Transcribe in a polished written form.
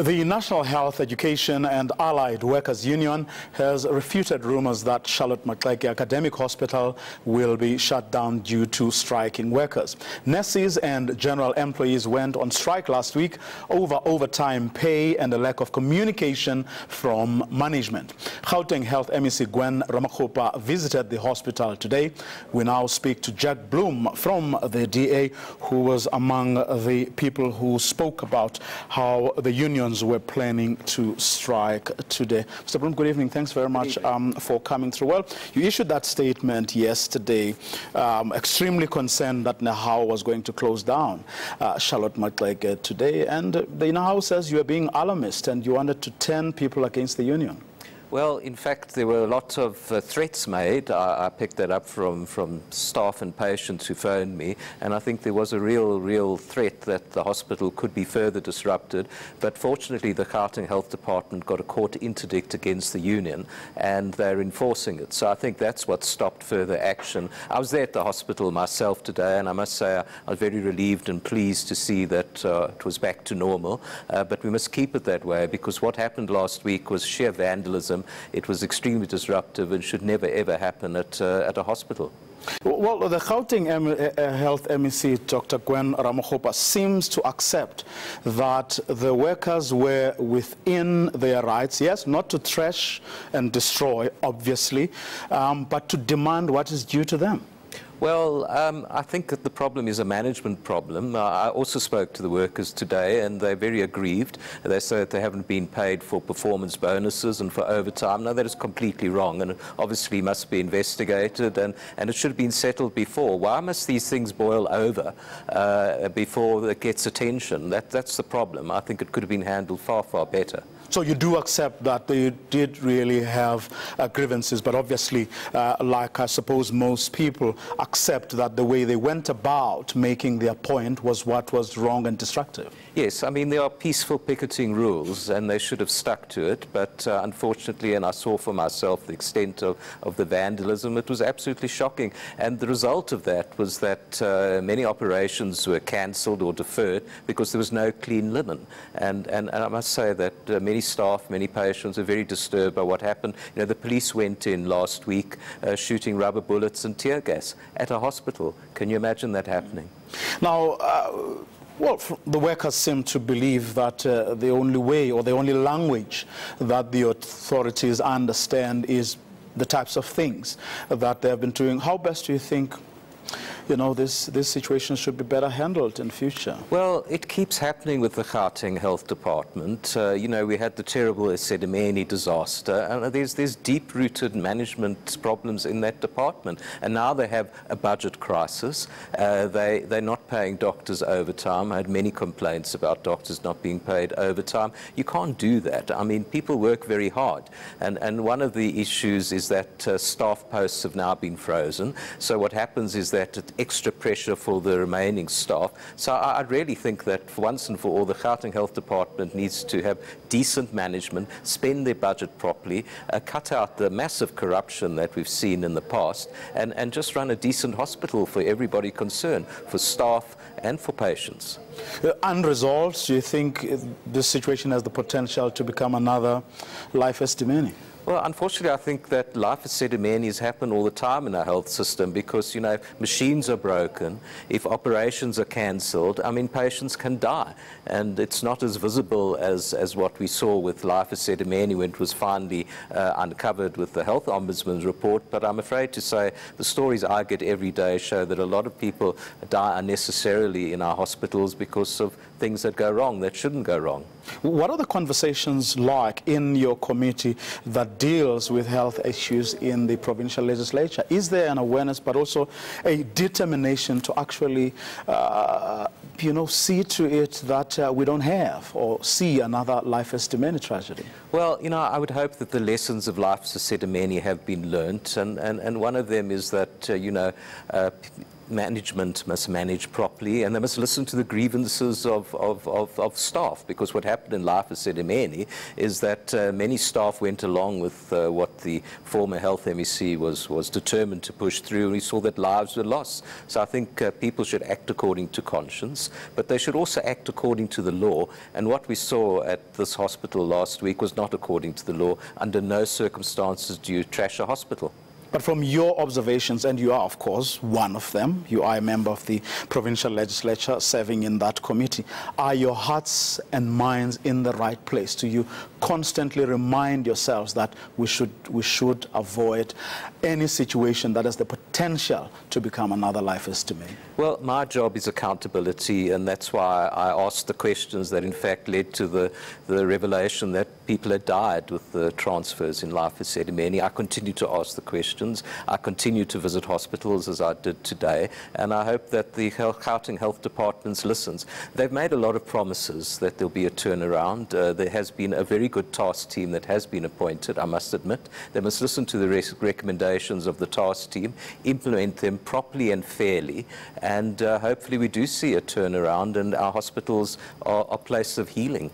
The National Health, Education and Allied Workers Union has refuted rumours that Charlotte Maxeke Academic Hospital will be shut down due to striking workers. Nurses and general employees went on strike last week over overtime pay and a lack of communication from management. Gauteng Health MEC Gwen Ramokgopa visited the hospital today. We now speak to Jack Bloom from the DA, who was among the people who spoke about how the unions were planning to strike today. Mr. Bloom, good evening. Thanks very much for coming through. Well, you issued that statement yesterday, extremely concerned that Nehawu was going to close down Charlotte Maxeke today, and the Nehawu says you are being alarmist and you wanted to turn people against the union. Well, in fact, there were lots of threats made. I picked that up from staff and patients who phoned me, and I think there was a real threat that the hospital could be further disrupted. But fortunately, the Gauteng Health Department got a court interdict against the union, and they're enforcing it. So I think that's what stopped further action. I was there at the hospital myself today, and I must say I was very relieved and pleased to see that it was back to normal. But we must keep it that way, because what happened last week was sheer vandalism. It was extremely disruptive and should never ever happen at a hospital. Well, the Gauteng Health MEC, Dr. Gwen Ramokgopa, seems to accept that the workers were within their rights, yes, not to trash and destroy, obviously, but to demand what is due to them. Well, I think that the problem is a management problem. I also spoke to the workers today, and they're very aggrieved. They say that they haven't been paid for performance bonuses and for overtime. Now, that is completely wrong, and it obviously must be investigated, and it should have been settled before. Why must these things boil over before it gets attention? That's the problem. I think it could have been handled far better. So you do accept that they did really have grievances, but obviously, like I suppose most people, accept that the way they went about making their point was what was wrong and destructive. Yes, I mean, there are peaceful picketing rules, and they should have stuck to it. But unfortunately, and I saw for myself the extent of the vandalism, it was absolutely shocking. And the result of that was that many operations were cancelled or deferred because there was no clean linen. And I must say that many staff, many patients are very disturbed by what happened. You know, the police went in last week shooting rubber bullets and tear gas at a hospital. Can you imagine that happening? Now, well, the workers seem to believe that the only way or the only language that the authorities understand is the types of things that they have been doing. How best do you think, you know, this situation should be better handled in future? Well, it keeps happening with the Gauteng Health Department. You know, we had the terrible Esidimeni disaster, and there's deep-rooted management problems in that department. And now they have a budget crisis. They're not paying doctors overtime. I had many complaints about doctors not being paid overtime. You can't do that. I mean, people work very hard. And one of the issues is that staff posts have now been frozen. So what happens is that extra pressure for the remaining staff. So I really think that for once and for all, the Gauteng Health Department needs to have decent management, spend their budget properly, cut out the massive corruption that we've seen in the past, and just run a decent hospital for everybody concerned, for staff and for patients. Unresolved, do you think this situation has the potential to become another life Esidimeni? Well, unfortunately, I think that life Esidimeni happen all the time in our health system because, you know, if machines are broken, if operations are cancelled, I mean, patients can die. And it's not as visible as what we saw with life Esidimeni when it was finally uncovered with the Health Ombudsman's report. But I'm afraid to say the stories I get every day show that a lot of people die unnecessarily in our hospitals because of things that go wrong, that shouldn't go wrong. What are the conversations like in your committee that deals with health issues in the provincial legislature? Is there an awareness but also a determination to actually, you know, see to it that we don't have or see another life Esidimeni tragedy? Well, you know, I would hope that the lessons of life Esidimeni have been learnt, and one of them is that, you know, management must manage properly, and they must listen to the grievances of staff, because what happened in Life Esidimeni is that many staff went along with what the former Health MEC was determined to push through, and we saw that lives were lost. So I think people should act according to conscience, but they should also act according to the law, and what we saw at this hospital last week was not according to the law. Under no circumstances do you trash a hospital. But from your observations, and you are, of course, one of them, you are a member of the provincial legislature serving in that committee, are your hearts and minds in the right place? Do you constantly remind yourselves that we should avoid any situation that has the potential to become another Life Esidimeni? Well, my job is accountability, and that's why I asked the questions that in fact led to the revelation that people had died with the transfers in Life Esidimeni. I continue to ask the questions. I continue to visit hospitals as I did today, and I hope that the Gauteng Health Department listens. They've made a lot of promises that there'll be a turnaround. There has been a very good task team that has been appointed, I must admit. They must listen to the recommendations of the task team, implement them properly and fairly, and hopefully we do see a turnaround and our hospitals are a place of healing.